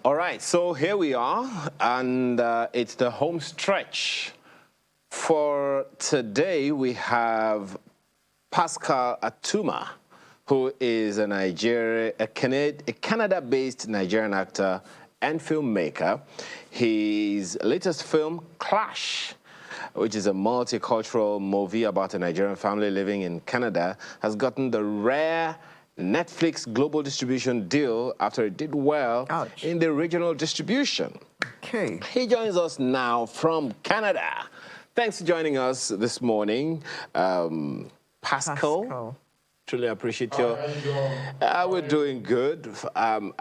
All right, so here we are, and it's the home stretch. For today, we have Pascal Atuma, who is a Canada-based Nigerian actor and filmmaker. His latest film, Clash, which is a multicultural movie about a Nigerian family living in Canada, has gotten the rare Netflix global distribution deal after it did well in the regional distribution. Okay. He joins us now from Canada. Thanks for joining us this morning, Pascal. Truly appreciate you. We're doing good. My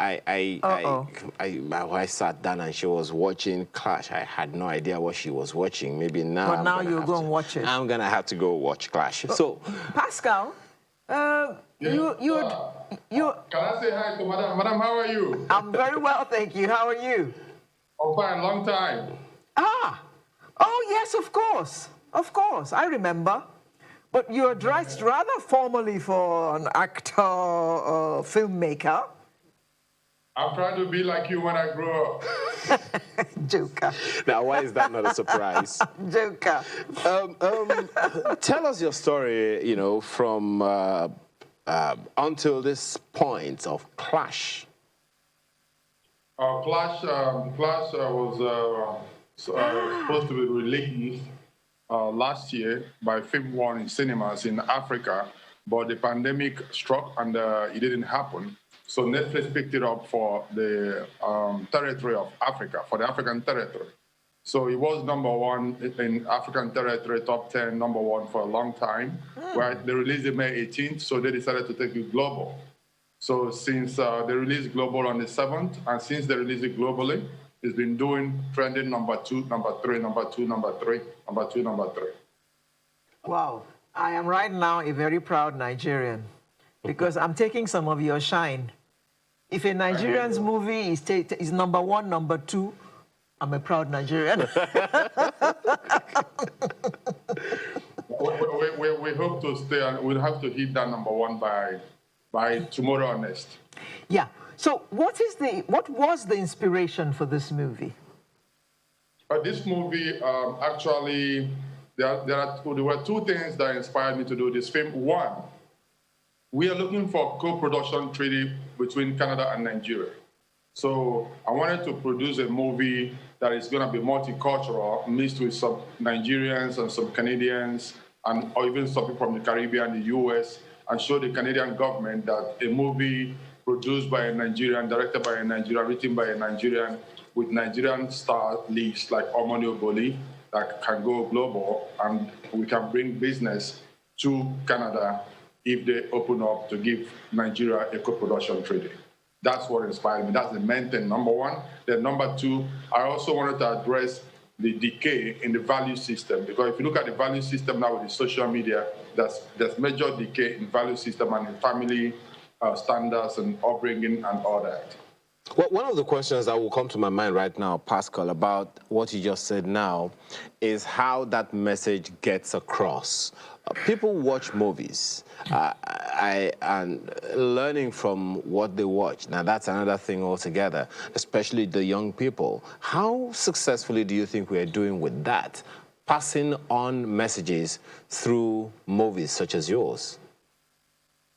wife sat down and she was watching Clash. I had no idea what she was watching. Maybe now. But now you'll go and watch it. I'm gonna have to go watch Clash. So, Pascal, Can I say hi to Madam? Madam, how are you? I'm very well, thank you. How are you? I'm fine, long time. Oh yes, of course. Of course, I remember. But you're dressed rather formally for an actor, filmmaker. I'm trying to be like you when I grow up. Joker. Now, why is that not a surprise? Joker. Tell us your story, from until this point of Clash. Clash was supposed to be released last year by Film One in cinemas in Africa, but the pandemic struck and it didn't happen. So Netflix picked it up for the territory of Africa, for the African territory. So it was number one in African territory, top 10, number one for a long time. Where they released it May 18th, so they decided to take it global. So since they released global on the 7th, and since they released it globally, it's been trending number 2, number 3, number 2, number 3, number 2, number 3. Wow. I am right now a very proud Nigerian because I'm taking some of your shine. If a Nigerian's movie is number 1, number 2, I'm a proud Nigerian. we hope to stay, and we'll have to hit that number 1 by tomorrow or next. Yeah. So what was the inspiration for this movie? This movie, actually, there were 2 things that inspired me to do this film. One, we are looking for co-production treaty between Canada and Nigeria. So I wanted to produce a movie that is going to be multicultural, mixed with some Nigerians and some Canadians, or even some people from the Caribbean, the US, and show the Canadian government that a movie produced by a Nigerian, directed by a Nigerian, written by a Nigerian, with Nigerian star leads like Omoni Oboli, that can go global, and we can bring business to Canada if they open up to give Nigeria a co-production treaty. That's what inspired me. That's the main thing, number 1. Then number 2, I also wanted to address the decay in the value system, because if you look at the value system now with the social media, there's major decay in value system and in family standards and upbringing and all that. Well, one of the questions that will come to my mind right now, Pascal, about what you just said now, is how that message gets across. People watch movies, and learning from what they watch. Now, that's another thing altogether, especially the young people. How successfully do you think we are doing with that, passing on messages through movies such as yours?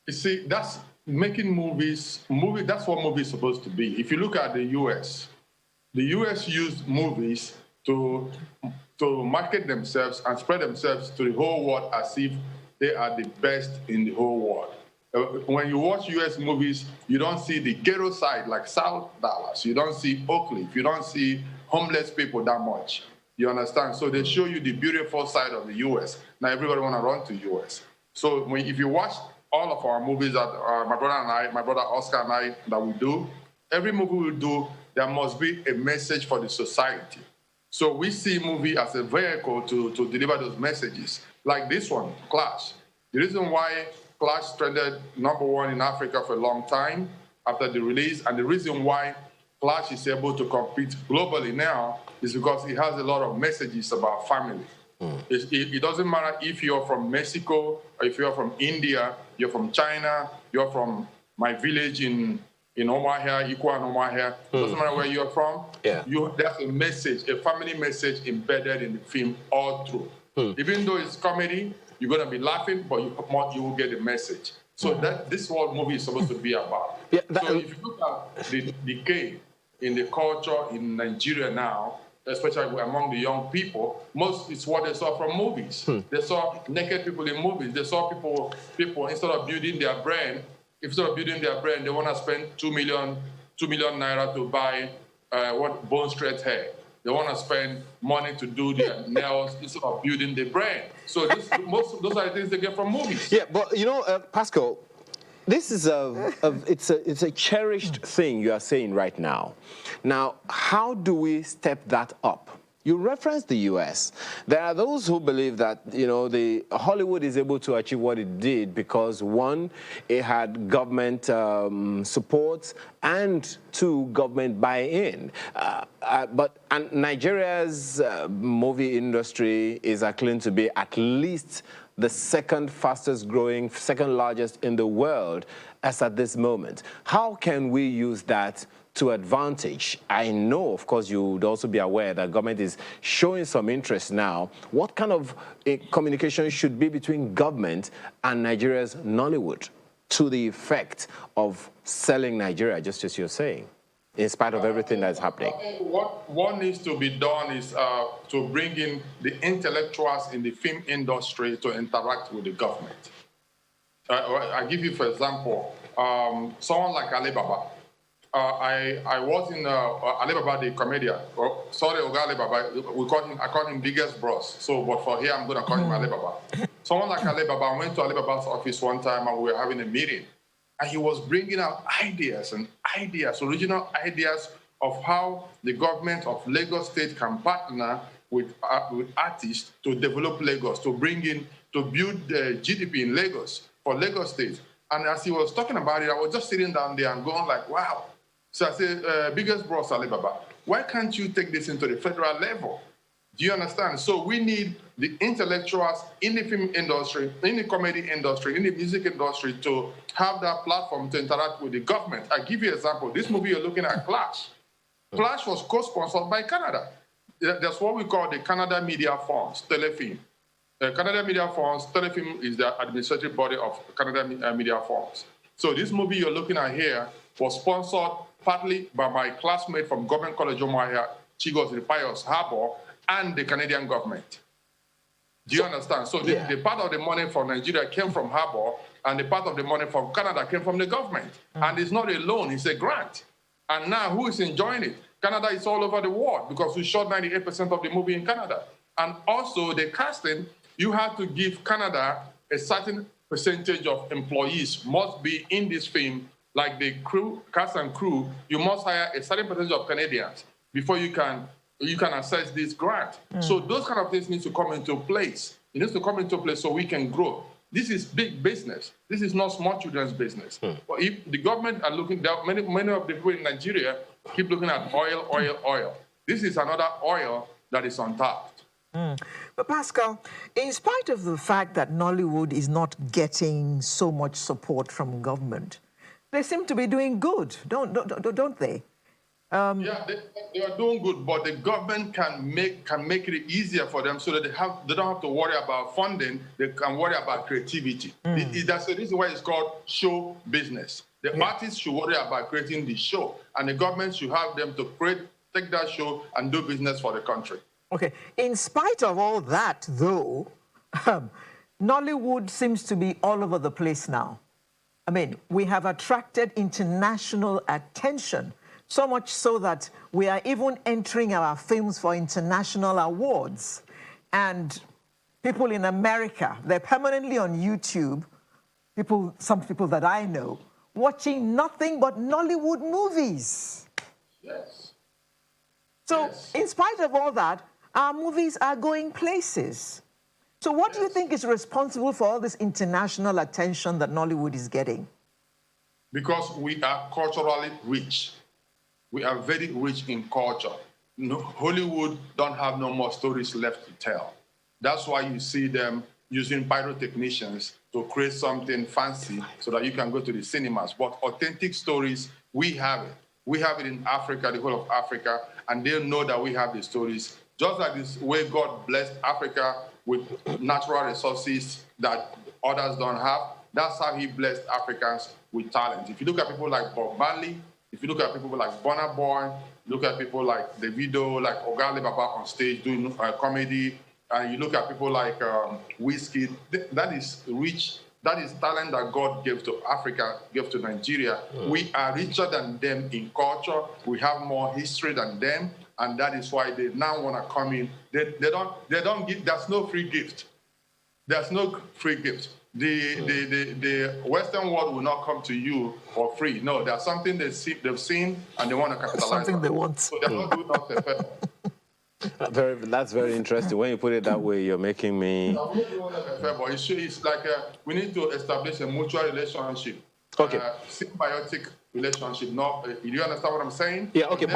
You see, that's making movies, that's what movies are supposed to be. If you look at the US used movies to market themselves and spread themselves to the whole world as if they are the best in the whole world. When you watch US movies, you don't see the ghetto side like South Dallas. You don't see Oak Cliff. You don't see homeless people that much. You understand? So they show you the beautiful side of the US. Now everybody want to run to US. So if you watch all of our movies that my brother Oscar and I, that we do, every movie we do, there must be a message for the society. So we see movie as a vehicle to deliver those messages. Like this one, Clash. The reason why Clash trended number 1 in Africa for a long time after the release, and the reason why Clash is able to compete globally now is because it has a lot of messages about family. It doesn't matter if you're from Mexico, or if you're from India, you're from China, you're from my village in in Omahia, Ikwa and Omahia, doesn't matter where you're from, Yeah. there's a message, a family message embedded in the film all through. Even though it's comedy, you're going to be laughing, but you will get the message. So this is what movie is supposed to be about. Yeah, so if you look at the decay in the culture in Nigeria now, especially among the young people, most is what they saw from movies. They saw naked people in movies. They saw people instead of building their brand, they want to spend 2 million naira to buy bone straight hair. They want to spend money to do their nails instead of building the brand. So most of those are the things they get from movies. Yeah, but you know, Pascal, this is it's a cherished thing you are saying right now. Now, how do we step that up? You referenced the U.S. There are those who believe that, you know, the Hollywood is able to achieve what it did because, one, it had government support, and two, government buy-in. And Nigeria's movie industry is acclaimed to be at least the second fastest growing, second largest in the world as at this moment. How can we use that to advantage? I know, of course, you would also be aware that government is showing some interest now. What kind of communication should be between government and Nigeria's Nollywood to the effect of selling Nigeria, just as you're saying, in spite of everything that's happening? What needs to be done is to bring in the intellectuals in the film industry to interact with the government. I give you, for example, someone like Alibaba. I was in Alibaba, the comedian. Sorry, Oga Alibaba. I call him biggest bros. So, but for here, I'm going to call him Alibaba. Someone like Alibaba, I went to Alibaba's office one time and we were having a meeting. And he was bringing out ideas, original ideas of how the government of Lagos State can partner with artists to develop Lagos, to build GDP in Lagos for Lagos State. And as he was talking about it, I was just sitting down there and going like, wow. So I said, biggest boss Alibaba, why can't you take this into the federal level? Do you understand? So we need the intellectuals in the film industry, in the comedy industry, in the music industry to have that platform to interact with the government. I give you an example. This movie you're looking at, Clash. Clash was co-sponsored by Canada. That's what we call the Canada Media Funds, Telefilm. Canada Media Funds, Telefilm is the administrative body of Canada Media Funds. So this movie you're looking at here was sponsored partly by my classmate from Government College Omahia, Chigos Ripios Harbour, and the Canadian government. Do you understand? So the part of the money for Nigeria came from Harbour, and the part of the money from Canada came from the government. And it's not a loan, it's a grant. And now who is enjoying it? Canada is all over the world because we shot 98% of the movie in Canada. And also the casting, you have to give Canada a certain percentage of employees must be in this film, like the crew, cast and crew, you must hire a certain percentage of Canadians before you can access this grant. So those kind of things need to come into place. It needs to come into place so we can grow. This is big business. This is not small children's business. But if the government are looking down, many of the people in Nigeria keep looking at oil. This is another oil that is untapped. But Pascal, in spite of the fact that Nollywood is not getting so much support from government, they seem to be doing good, don't they? Yeah, they are doing good, but the government can make it easier for them so that they don't have to worry about funding. They can worry about creativity. That's the reason why it's called show business. The artists should worry about creating the show, and the government should have them to take that show and do business for the country. Okay. In spite of all that, though, Nollywood seems to be all over the place now. I mean, we have attracted international attention, so much so that we are even entering our films for international awards. And people in America, they're permanently on YouTube, some people that I know, watching nothing but Nollywood movies. Yes. So in spite of all that, our movies are going places. So what do you think is responsible for all this international attention that Nollywood is getting? Because we are culturally rich. We are very rich in culture. Hollywood don't have no more stories left to tell. That's why you see them using pyrotechnicians to create something fancy so that you can go to the cinemas. But authentic stories, we have it. We have it in Africa, the whole of Africa, and they know that we have the stories. Just like this way God blessed Africa with natural resources that others don't have, that's how he blessed Africans with talent. If you look at people like Bob Marley, if you look at people like Burna Boy, look at people like Davido, like Ogali Baba on stage doing comedy, and you look at people like Whiskey, that is rich. That is talent that God gave to Africa, gave to Nigeria. We are richer than them in culture. We have more history than them, and that is why they now want to come in. They don't give. There's no free gift. There's no free gift. The Western world will not come to you for free. No, there's something they've seen and they want to capitalize Something on. they want. So they're not doing us a favor. That's very interesting. When you put it that way, you're making me... No, we're not doing us a favor. It's like we need to establish a mutual relationship. Okay. Symbiotic relationship. No, do you understand what I'm saying? Yeah, okay.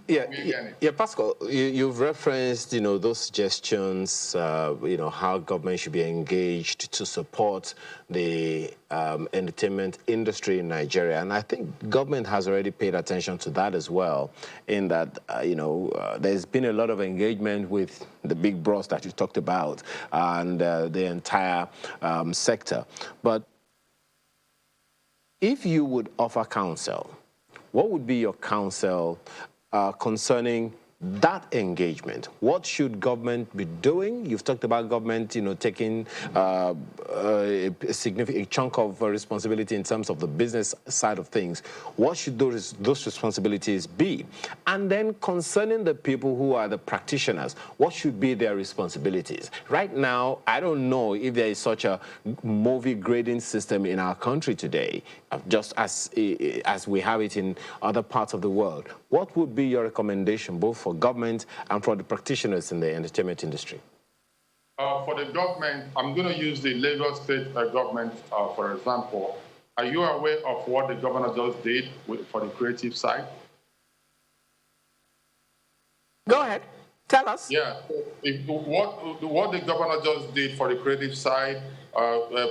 Yeah, Pascal, you've referenced, those suggestions, how government should be engaged to support the entertainment industry in Nigeria. And I think government has already paid attention to that as well, in that, there's been a lot of engagement with the big bros that you talked about and the entire sector. But if you would offer counsel, what would be your counsel concerning that engagement? What should government be doing? You've talked about government, taking a significant chunk of responsibility in terms of the business side of things. What should those responsibilities be? And then concerning the people who are the practitioners, what should be their responsibilities? Right now, I don't know if there is such a movie grading system in our country today, just as we have it in other parts of the world. What would be your recommendation, both for government and for the practitioners in the entertainment industry? For the government, I'm going to use the Lagos State government, for example. Are you aware of what the governor just did for the creative side? Go ahead. Tell us. Yeah. What the governor just did for the creative side,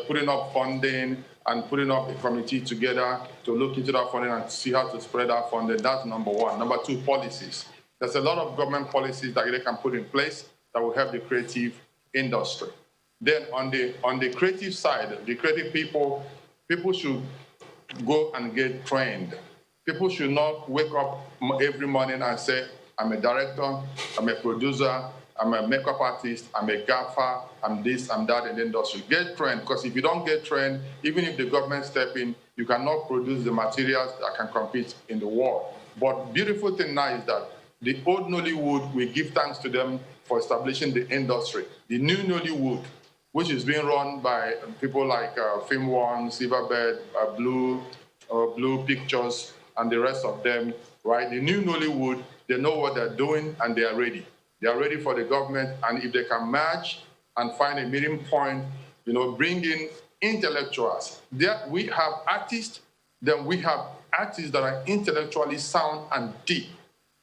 putting up funding and putting up a committee together to look into that funding and see how to spread that funding, that's number one. Number two, policies. There's a lot of government policies that they can put in place that will help the creative industry. Then on the creative side, the creative people should go and get trained. People should not wake up every morning and say, I'm a director, I'm a producer, I'm a makeup artist, I'm a gaffer, I'm this, I'm that in the industry. Get trained, because if you don't get trained, even if the government step in, you cannot produce the materials that can compete in the world. But beautiful thing now is that the old Nollywood, we give thanks to them for establishing the industry. The new Nollywood, which is being run by people like Film One, Silverbird, Blue Pictures, and the rest of them, right? The new Nollywood, they know what they're doing and they are ready. They are ready for the government, and if they can match and find a meeting point, bring in intellectuals. There we have artists, then we have artists that are intellectually sound and deep.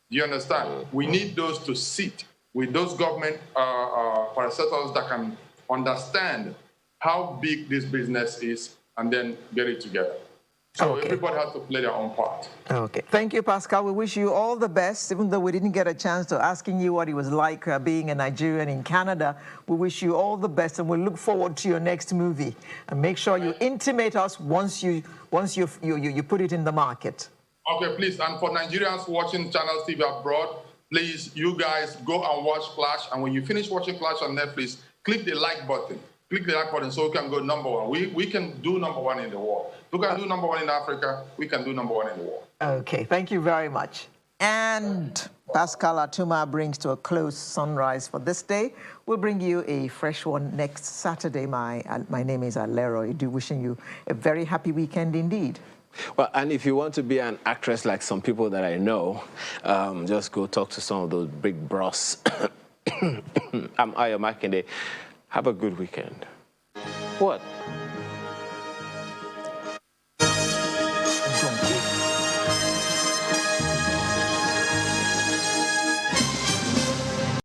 Do you understand? We need those to sit with those government parastatals that can understand how big this business is and then get it together. So everybody has to play their own part. Okay. Thank you, Pascal. We wish you all the best. Even though we didn't get a chance to asking you what it was like being a Nigerian in Canada, we wish you all the best, and we look forward to your next movie. And make sure you intimate us once you put it in the market. Okay, please. And for Nigerians watching Channels TV abroad, please, you guys go and watch Clash. And when you finish watching Clash on Netflix, click the like button. Click the like button so we can go number one. We can do number one in the world. We can do number one in Africa. We can do number one in the world. Okay, thank you very much. And Pascal Atuma brings to a close Sunrise for this day. We'll bring you a fresh one next Saturday. My name is Alero. I do wishing you a very happy weekend indeed. Well, and if you want to be an actress like some people that I know, just go talk to some of those big bros. I'm Ayo Makinde. Have a good weekend. What?